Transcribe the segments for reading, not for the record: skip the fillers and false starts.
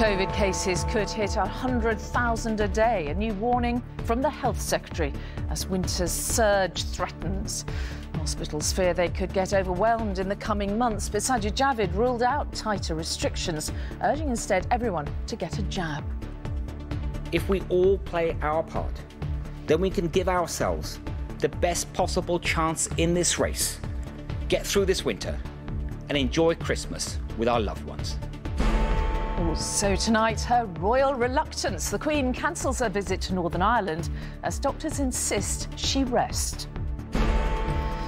COVID cases could hit 100,000 a day. A new warning from the Health Secretary as winter's surge threatens. Hospitals fear they could get overwhelmed in the coming months, but Sajid Javid ruled out tighter restrictions, urging instead everyone to get a jab. If we all play our part, then we can give ourselves the best possible chance in this race, get through this winter and enjoy Christmas with our loved ones. Also tonight, her royal reluctance. The Queen cancels her visit to Northern Ireland as doctors insist she rest.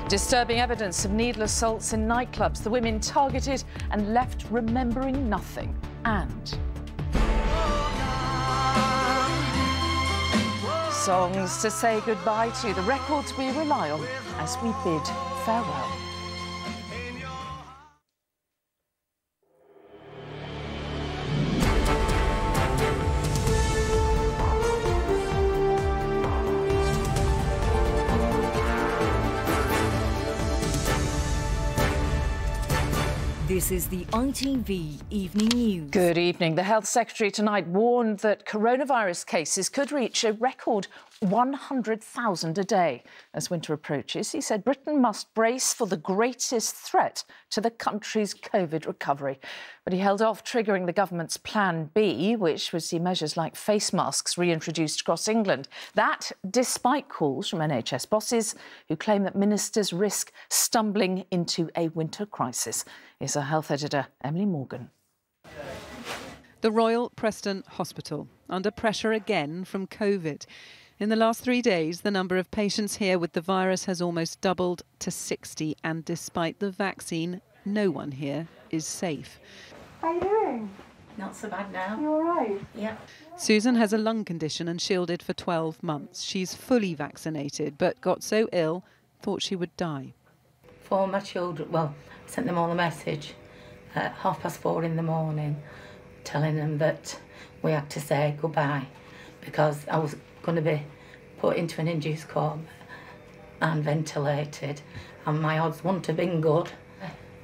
Disturbing evidence of needless assaults in nightclubs. The women targeted and left remembering nothing. And songs to say goodbye to, the records we rely on as we bid farewell. This is the ITV Evening News. Good evening. The Health Secretary tonight warned that coronavirus cases could reach a record 100,000 a day. As winter approaches, he said Britain must brace for the greatest threat to the country's COVID recovery. But he held off triggering the government's Plan B, which would see measures like face masks reintroduced across England. That despite calls from NHS bosses who claim that ministers risk stumbling into a winter crisis. Is our health editor, Emily Morgan. The Royal Preston Hospital under pressure again from COVID. In the last 3 days, the number of patients here with the virus has almost doubled to 60, and despite the vaccine, no one here is safe. How are you doing? Not so bad now. You all right? Yeah. Susan has a lung condition and shielded for 12 months. She's fully vaccinated, but got so ill, thought she would die. For my children, well, I sent them all a message at 4:30 in the morning telling them that we had to say goodbye because I was going to be put into an induced coma and ventilated, and my odds wouldn't have been good.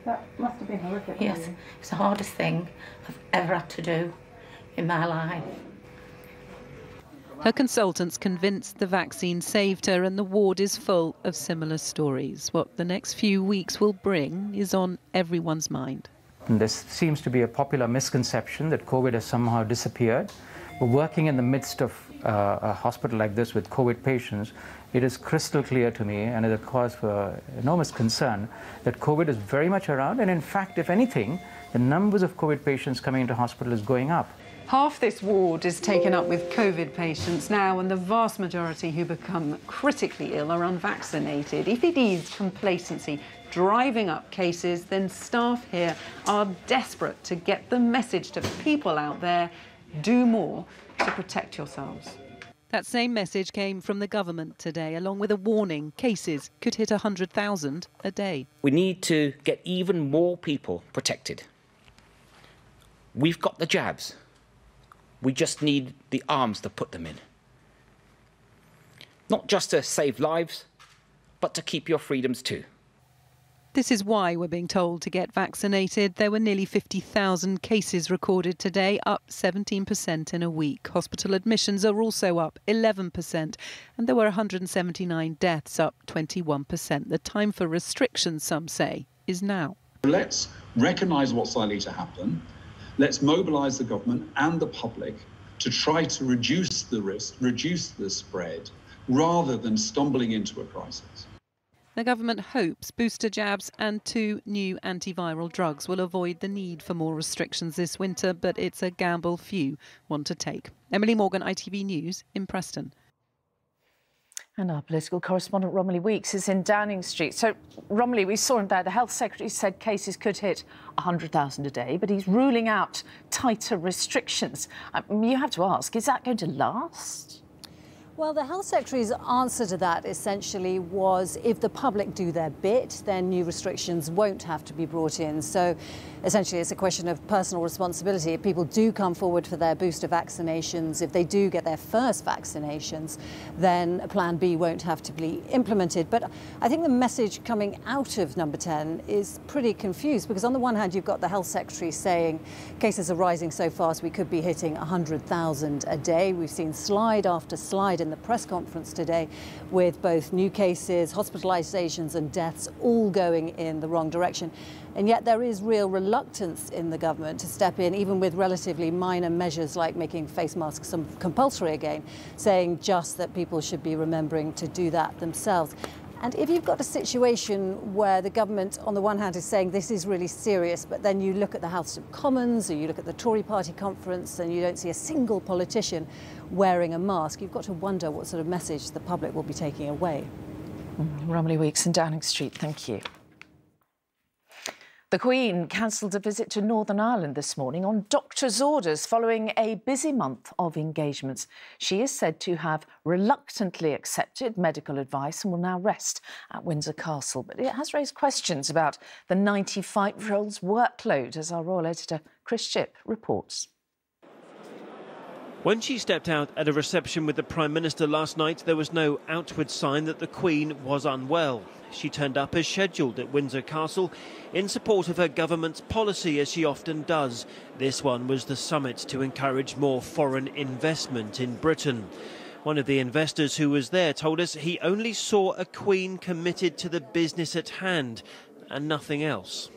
That must have been horrific. Yes, it's the hardest thing I've ever had to do in my life. Her consultants convinced the vaccine saved her, and the ward is full of similar stories. What the next few weeks will bring is on everyone's mind. And there seems to be a popular misconception that COVID has somehow disappeared. We're working in the midst of a hospital like this with COVID patients. It is crystal clear to me, and is a cause for enormous concern, that COVID is very much around. And in fact, if anything, the numbers of COVID patients coming into hospital is going up. Half this ward is taken up with COVID patients now, and the vast majority who become critically ill are unvaccinated. If it is complacency driving up cases, then staff here are desperate to get the message to people out there: do more to protect yourselves. That same message came from the government today, along with a warning cases could hit 100,000 a day. We need to get even more people protected. We've got the jabs. We just need the arms to put them in. Not just to save lives, but to keep your freedoms too. This is why we're being told to get vaccinated. There were nearly 50,000 cases recorded today, up 17% in a week. Hospital admissions are also up 11%, and there were 179 deaths, up 21%. The time for restrictions, some say, is now. Let's recognise what's likely to happen. Let's mobilise the government and the public to try to reduce the risk, reduce the spread, rather than stumbling into a crisis. The government hopes booster jabs and 2 new antiviral drugs will avoid the need for more restrictions this winter, but it's a gamble few want to take. Emily Morgan, ITV News in Preston. And our political correspondent Romilly Weeks is in Downing Street. So, Romilly, we saw him there. The Health Secretary said cases could hit 100,000 a day, but he's ruling out tighter restrictions. You have to ask, is that going to last? Well, the Health Secretary's answer to that essentially was if the public do their bit, then new restrictions won't have to be brought in. So essentially it's a question of personal responsibility. If people do come forward for their booster vaccinations, if they do get their first vaccinations, then Plan B won't have to be implemented. But I think the message coming out of Number 10 is pretty confused, because on the one hand you've got the Health Secretary saying cases are rising so fast we could be hitting 100,000 a day. We've seen slide after slide in the press conference today with both new cases, hospitalisations and deaths all going in the wrong direction. And yet there is real reluctance in the government to step in, even with relatively minor measures like making face masks compulsory again, saying just that people should be remembering to do that themselves. And if you've got a situation where the government, on the one hand, is saying this is really serious, but then you look at the House of Commons or you look at the Tory party conference and you don't see a single politician wearing a mask, you've got to wonder what sort of message the public will be taking away. Romilly Weeks in Downing Street, thank you. The Queen cancelled a visit to Northern Ireland this morning on doctor's orders following a busy month of engagements. She is said to have reluctantly accepted medical advice and will now rest at Windsor Castle. But it has raised questions about the 95-year-old's workload, as our royal editor Chris Shipp reports. When she stepped out at a reception with the Prime Minister last night, there was no outward sign that the Queen was unwell. She turned up as scheduled at Windsor Castle in support of her government's policy, as she often does. This one was the summit to encourage more foreign investment in Britain. One of the investors who was there told us he only saw a Queen committed to the business at hand and nothing else.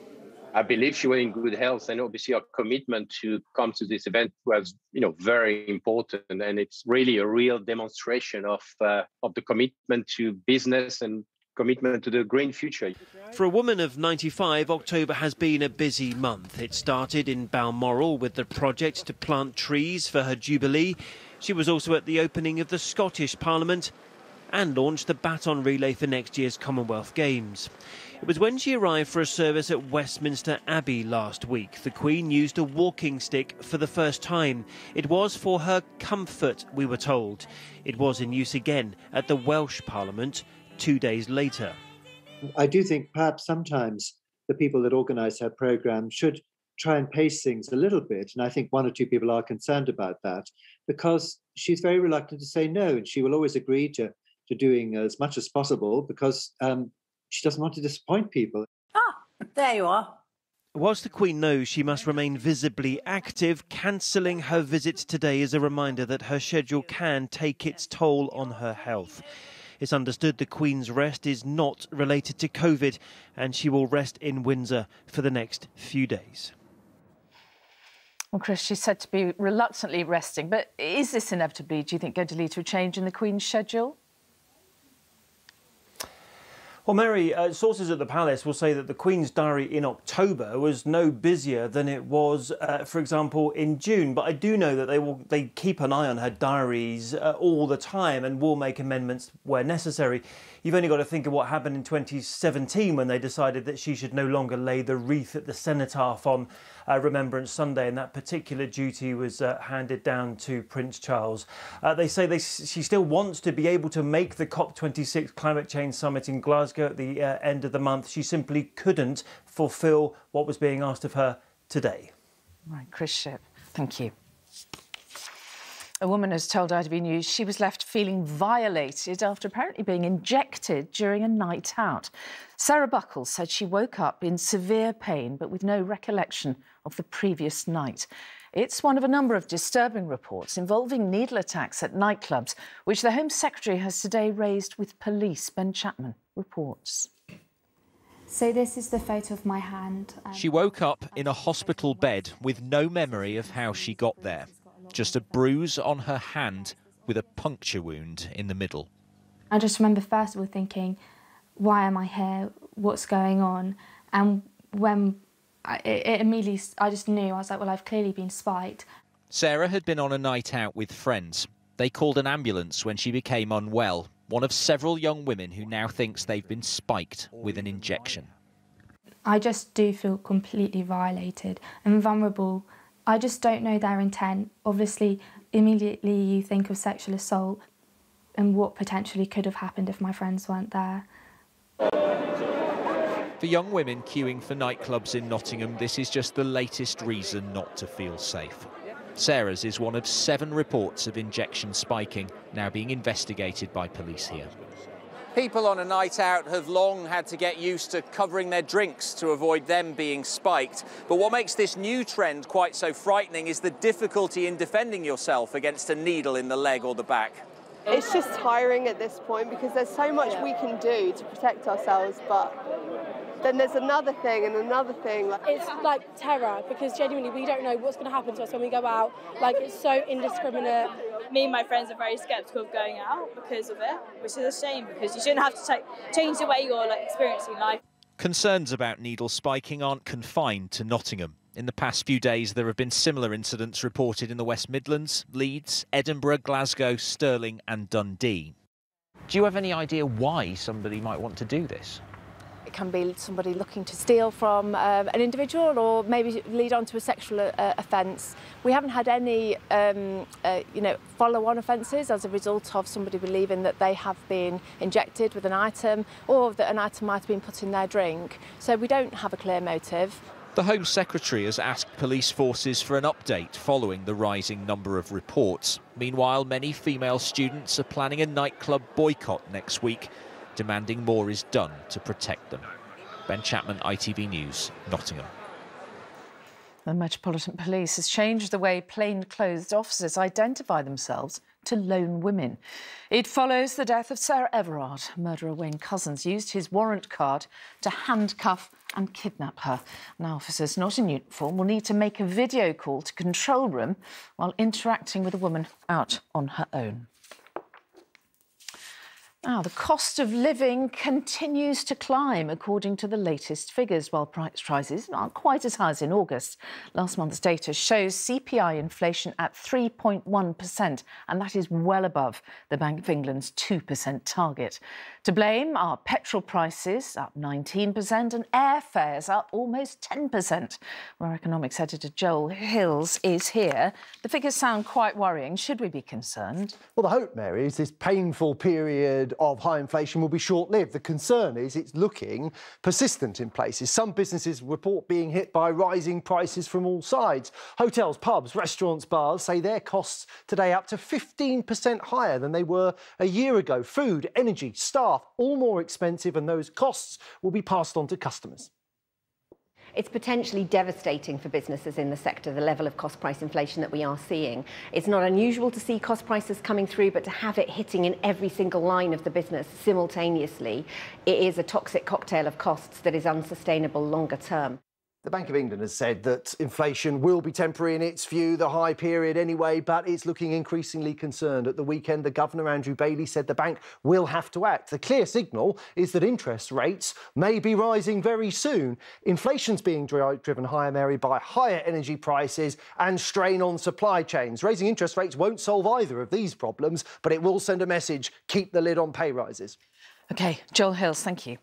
I believe she was in good health, and obviously her commitment to come to this event was, very important. And it's really a real demonstration of the commitment to business and commitment to the green future. For a woman of 95, October has been a busy month. It started in Balmoral with the project to plant trees for her Jubilee. She was also at the opening of the Scottish Parliament and launched the baton relay for next year's Commonwealth Games. It was when she arrived for a service at Westminster Abbey last week. The Queen used a walking stick for the first time. It was for her comfort, we were told. It was in use again at the Welsh Parliament 2 days later. I do think perhaps sometimes the people that organise her programme should try and pace things a little bit. And I think one or two people are concerned about that, because she's very reluctant to say no. And she will always agree to doing as much as possible because she doesn't want to disappoint people. Ah, there you are. Whilst the Queen knows she must remain visibly active, cancelling her visit today is a reminder that her schedule can take its toll on her health. It's understood the Queen's rest is not related to COVID, and she will rest in Windsor for the next few days. Well, Chris, she's said to be reluctantly resting, but is this inevitably, do you think, going to lead to a change in the Queen's schedule? Well, Mary, sources at the Palace will say that the Queen's diary in October was no busier than it was, for example, in June. But I do know that they keep an eye on her diaries all the time and will make amendments where necessary. You've only got to think of what happened in 2017 when they decided that she should no longer lay the wreath at the cenotaph on Remembrance Sunday, and that particular duty was handed down to Prince Charles. They say she still wants to be able to make the COP26 climate change summit in Glasgow at the end of the month. She simply couldn't fulfil what was being asked of her today. Right, Chris Shipp, thank you. A woman has told ITV News she was left feeling violated after apparently being injected during a night out. Sarah Buckles said she woke up in severe pain but with no recollection of the previous night. It's one of a number of disturbing reports involving needle attacks at nightclubs, which the Home Secretary has today raised with police. Ben Chapman reports. So this is the photo of my hand. She woke up in a hospital bed with no memory of how she got there. Just a bruise on her hand with a puncture wound in the middle. I just remember first of all thinking, why am I here? What's going on? And when it immediately, I just knew, I was like, well, I've clearly been spiked. Sarah had been on a night out with friends. They called an ambulance when she became unwell, one of several young women who now thinks they've been spiked with an injection. I just do feel completely violated and vulnerable. I just don't know their intent. Obviously, immediately you think of sexual assault. what potentially could have happened if my friends weren't there. For young women queuing for nightclubs in Nottingham, this is just the latest reason not to feel safe. Sarah's is one of 7 reports of injection spiking now being investigated by police here. People on a night out have long had to get used to covering their drinks to avoid them being spiked. But what makes this new trend quite so frightening is the difficulty in defending yourself against a needle in the leg or the back. It's just tiring at this point because there's so much we can do to protect ourselves, but then there's another thing and another thing. It's like terror because genuinely we don't know what's going to happen to us when we go out. Like, it's so indiscriminate. Me and my friends are very sceptical of going out because of it, which is a shame because you shouldn't have to change the way you're experiencing life. Concerns about needle spiking aren't confined to Nottingham. In the past few days, there have been similar incidents reported in the West Midlands, Leeds, Edinburgh, Glasgow, Stirling and Dundee. Do you have any idea why somebody might want to do this? It can be somebody looking to steal from an individual or maybe lead on to a sexual offence. We haven't had any follow-on offences as a result of somebody believing that they have been injected with an item or that an item might have been put in their drink. So we don't have a clear motive. The Home Secretary has asked police forces for an update following the rising number of reports. Meanwhile, many female students are planning a nightclub boycott next week, demanding more is done to protect them. Ben Chapman, ITV News, Nottingham. The Metropolitan Police has changed the way plainclothes officers identify themselves to lone women. It follows the death of Sarah Everard. Murderer Wayne Couzens used his warrant card to handcuff and kidnap her. Now, officers not in uniform will need to make a video call to control room while interacting with a woman out on her own. Now, the cost of living continues to climb, according to the latest figures, while price rises aren't quite as high as in August. Last month's data shows CPI inflation at 3.1%, and that is well above the Bank of England's 2% target. To blame are petrol prices, up 19%, and airfares up almost 10%. Our economics editor Joel Hills is here. The figures sound quite worrying. Should we be concerned? Well, the hope, Mary, is this painful period of high inflation will be short-lived. The concern is it's looking persistent in places. Some businesses report being hit by rising prices from all sides. Hotels, pubs, restaurants, bars say their costs today up to 15% higher than they were a year ago. Food, energy, staff, all more expensive, and those costs will be passed on to customers. It's potentially devastating for businesses in the sector, the level of cost price inflation that we are seeing. It's not unusual to see cost prices coming through, but to have it hitting in every single line of the business simultaneously, it is a toxic cocktail of costs that is unsustainable longer term. The Bank of England has said that inflation will be temporary in its view, the high period anyway, but it's looking increasingly concerned. At the weekend, the Governor, Andrew Bailey, said the bank will have to act. The clear signal is that interest rates may be rising very soon. Inflation's being driven higher, Mary, by higher energy prices and strain on supply chains. Raising interest rates won't solve either of these problems, but it will send a message: keep the lid on pay rises. OK, Joel Hills, thank you.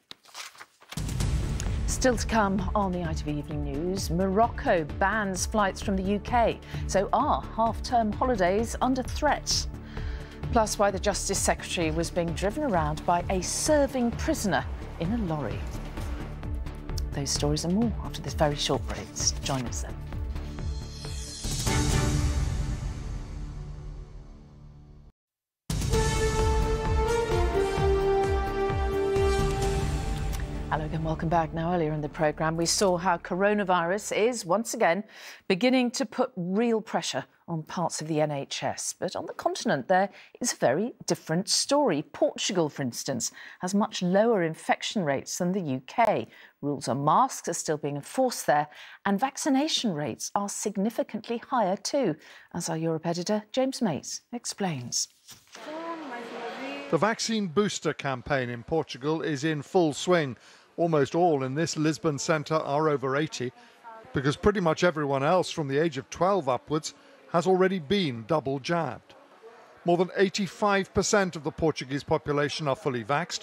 Still to come on the ITV Evening News, Morocco bans flights from the UK. So are half-term holidays under threat? Plus, why the Justice Secretary was being driven around by a serving prisoner in a lorry. Those stories and more after this very short break. Join us then. Hello again, welcome back. Now, earlier in the programme, we saw how coronavirus is, once again, beginning to put real pressure on parts of the NHS. But on the continent, there is a very different story. Portugal, for instance, has much lower infection rates than the UK. Rules on masks are still being enforced there, and vaccination rates are significantly higher too, as our Europe editor, James Mates, explains. The vaccine booster campaign in Portugal is in full swing. Almost all in this Lisbon centre are over 80, because pretty much everyone else from the age of 12 upwards has already been double jabbed. More than 85% of the Portuguese population are fully vaxxed,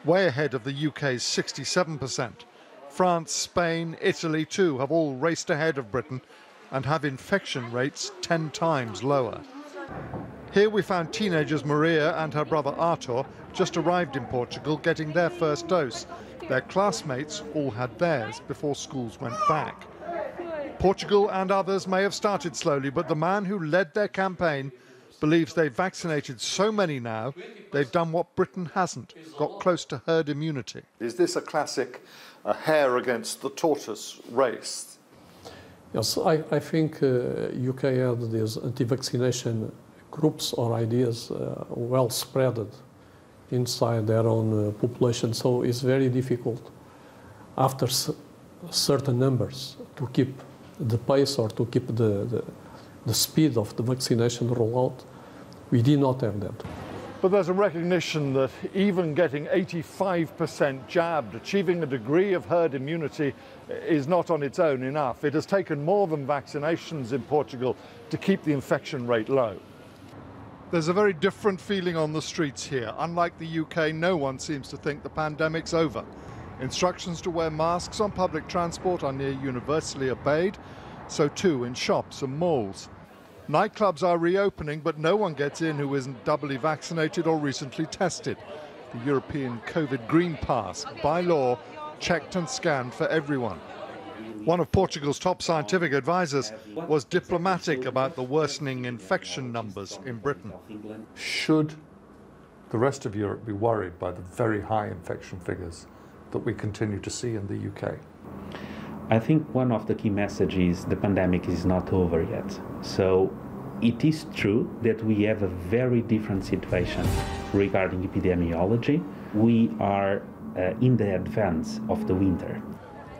way ahead of the UK's 67%. France, Spain, Italy too have all raced ahead of Britain and have infection rates 10 times lower. Here we found teenagers Maria and her brother Artur just arrived in Portugal getting their first dose. Their classmates all had theirs before schools went back. Portugal and others may have started slowly, but the man who led their campaign believes they've vaccinated so many now, they've done what Britain hasn't, got close to herd immunity. Is this a classic hare against the tortoise race? Yes, I think UK had these anti-vaccination groups or ideas well spread inside their own population, so it's very difficult after certain numbers to keep the pace or to keep the speed of the vaccination rollout. We did not have that. But there's a recognition that even getting 85% jabbed, achieving a degree of herd immunity, is not on its own enough. It has taken more than vaccinations in Portugal to keep the infection rate low. There's a very different feeling on the streets here. Unlike the UK, no one seems to think the pandemic's over. Instructions to wear masks on public transport are near universally obeyed, so too in shops and malls. Nightclubs are reopening, but no one gets in who isn't doubly vaccinated or recently tested. The European COVID Green Pass, by law, checked and scanned for everyone. One of Portugal's top scientific advisors was diplomatic about the worsening infection numbers in Britain. Should the rest of Europe be worried by the very high infection figures that we continue to see in the UK? I think one of the key messages is the pandemic is not over yet. So it is true that we have a very different situation regarding epidemiology. We are in the advance of the winter.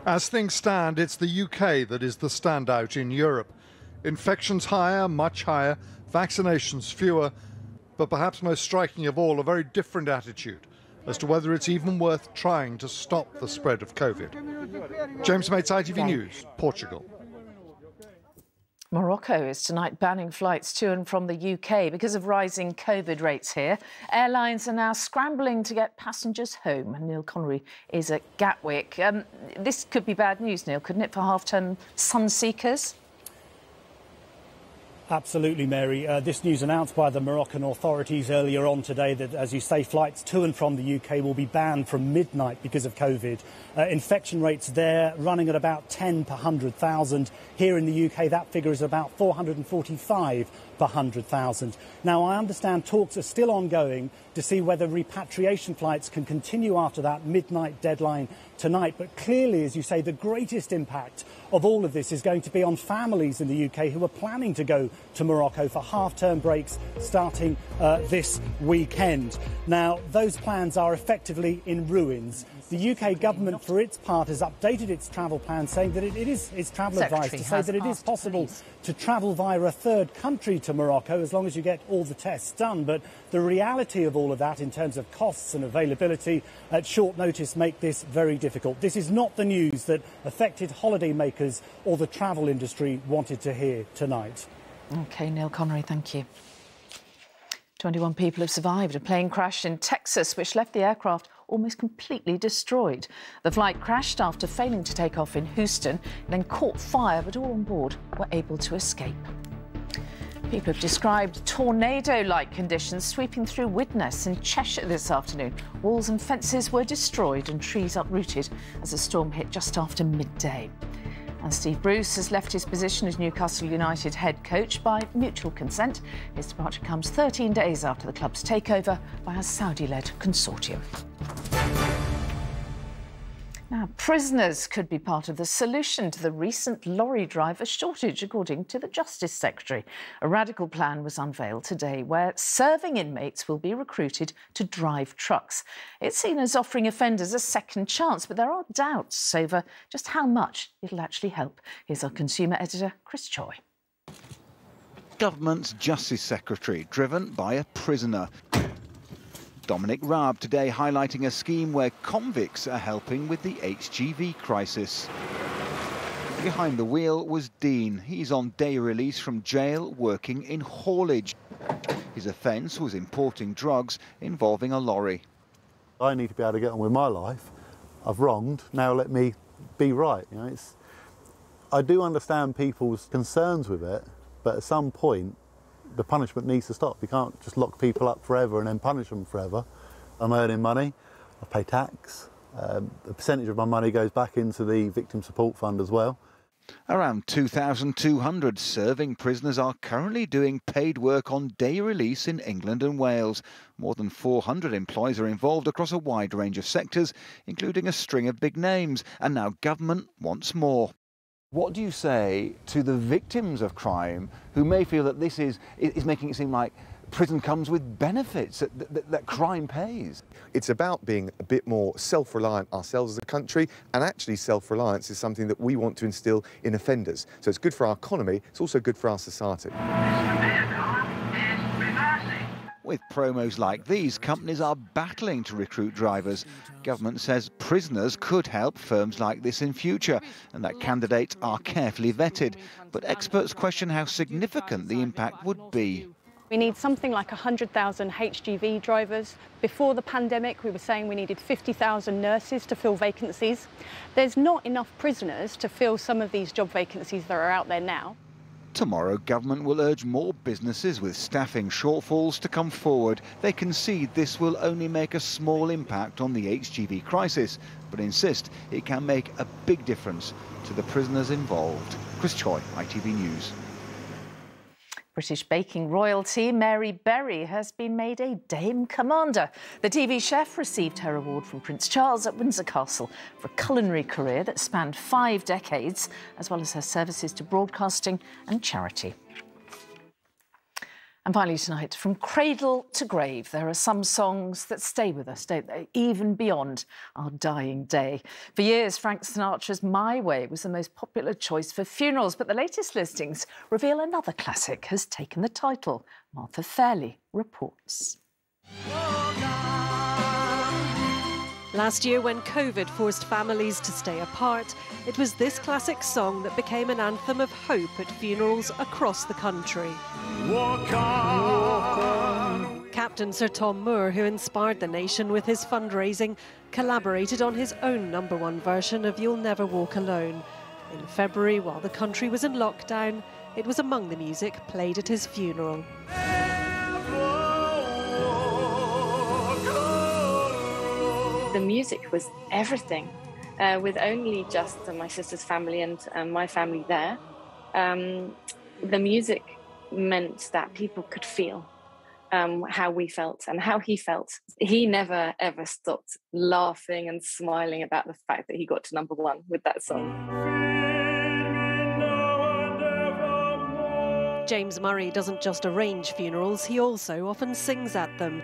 As things stand, it's the UK that is the standout in Europe. Infections higher, much higher, vaccinations fewer, but perhaps most striking of all, a very different attitude as to whether it's even worth trying to stop the spread of COVID. James Mates, ITV News, Portugal. Morocco is tonight banning flights to and from the UK because of rising COVID rates here. Airlines are now scrambling to get passengers home. And Neil Corrie is at Gatwick. This could be bad news, Neil, couldn't it, for half-term sun seekers? Absolutely, Mary. This news announced by the Moroccan authorities earlier on today that, as you say, flights to and from the UK will be banned from midnight because of COVID. Infection rates there running at about 10 per 100,000. Here in the UK, that figure is about 445 per 100,000. Now, I understand talks are still ongoing to see whether repatriation flights can continue after that midnight deadline tonight. But clearly, as you say, the greatest impact of all of this is going to be on families in the UK who are planning to go to Morocco for half-term breaks starting this weekend. Now, those plans are effectively in ruins. The UK government, for its part, has updated its travel plan, saying that it's travel advice to say that it is possible to travel via a third country to Morocco as long as you get all the tests done. But the reality of all of that in terms of costs and availability at short notice make this very difficult. This is not the news that affected holidaymakers or the travel industry wanted to hear tonight. OK, Neil Connery, thank you. 21 people have survived a plane crash in Texas, which left the aircraft almost completely destroyed. The flight crashed after failing to take off in Houston, then caught fire, but all on board were able to escape. People have described tornado-like conditions sweeping through Widnes in Cheshire this afternoon. Walls and fences were destroyed and trees uprooted as the storm hit just after midday. And Steve Bruce has left his position as Newcastle United head coach by mutual consent. His departure comes 13 days after the club's takeover by a Saudi-led consortium. Now, prisoners could be part of the solution to the recent lorry driver shortage, according to the Justice Secretary. A radical plan was unveiled today where serving inmates will be recruited to drive trucks. It's seen as offering offenders a second chance, but there are doubts over just how much it'll actually help. Here's our consumer editor, Chris Choi. Government's Justice Secretary, driven by a prisoner. Dominic Raab today highlighting a scheme where convicts are helping with the HGV crisis. Behind the wheel was Dean. He's on day release from jail working in haulage. His offence was importing drugs involving a lorry. I need to be able to get on with my life. I've wronged, now let me be right. You know, I do understand people's concerns with it, but at some point the punishment needs to stop. You can't just lock people up forever and then punish them forever. I'm earning money, I pay tax, a percentage of my money goes back into the Victim Support Fund as well. Around 2,200 serving prisoners are currently doing paid work on day release in England and Wales. More than 400 employees are involved across a wide range of sectors, including a string of big names, and now government wants more. What do you say to the victims of crime who may feel that this is making it seem like prison comes with benefits that crime pays? It's about being a bit more self-reliant ourselves as a country, and actually self-reliance is something that we want to instill in offenders. So it's good for our economy, it's also good for our society. With promos like these, companies are battling to recruit drivers. Government says prisoners could help firms like this in future, and that candidates are carefully vetted. But experts question how significant the impact would be. We need something like 100,000 HGV drivers. Before the pandemic, we were saying we needed 50,000 nurses to fill vacancies. There's not enough prisoners to fill some of these job vacancies that are out there now. Tomorrow, government will urge more businesses with staffing shortfalls to come forward. They concede this will only make a small impact on the HGV crisis, but insist it can make a big difference to the prisoners involved. Chris Choi, ITV News. British baking royalty Mary Berry has been made a Dame Commander. The TV chef received her award from Prince Charles at Windsor Castle for a culinary career that spanned 5 decades, as well as her services to broadcasting and charity. And finally tonight, from cradle to grave, there are some songs that stay with us, don't they? Even beyond our dying day. For years, Frank Sinatra's My Way was the most popular choice for funerals, but the latest listings reveal another classic has taken the title. Martha Fairley reports. Last year, when COVID forced families to stay apart, it was this classic song that became an anthem of hope at funerals across the country. Walk on. Captain Sir Tom Moore, who inspired the nation with his fundraising, collaborated on his own #1 version of You'll Never Walk Alone. In February, while the country was in lockdown, it was among the music played at his funeral. The music was everything. With only just my sister's family and my family there, the music meant that people could feel how we felt and how he felt. He never, ever stopped laughing and smiling about the fact that he got to #1 with that song. James Murray doesn't just arrange funerals, he also often sings at them.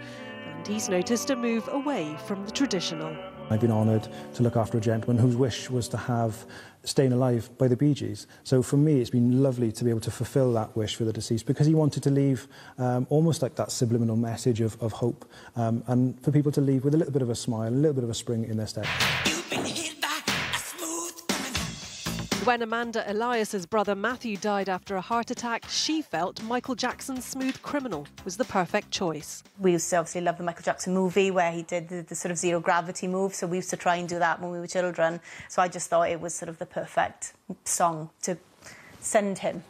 And he's noticed a move away from the traditional. I've been honoured to look after a gentleman whose wish was to have Staying Alive by the Bee Gees. So for me, it's been lovely to be able to fulfil that wish for the deceased, because he wanted to leave almost like that subliminal message of hope, and for people to leave with a little bit of a smile, a little bit of a spring in their step. When Amanda Elias's brother Matthew died after a heart attack, she felt Michael Jackson's Smooth Criminal was the perfect choice. We used to obviously love the Michael Jackson movie where he did the sort of zero gravity move, so we used to try and do that when we were children. So I just thought it was sort of the perfect song to send him.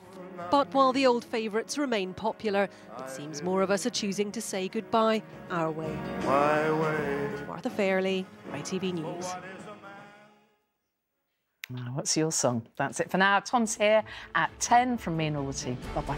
But while the old favourites remain popular, it seems more of us are choosing to say goodbye our way. My way. Martha Fairley, ITV News. What's your song? That's it for now. Tom's here at 10 from me and all the team. Bye-bye.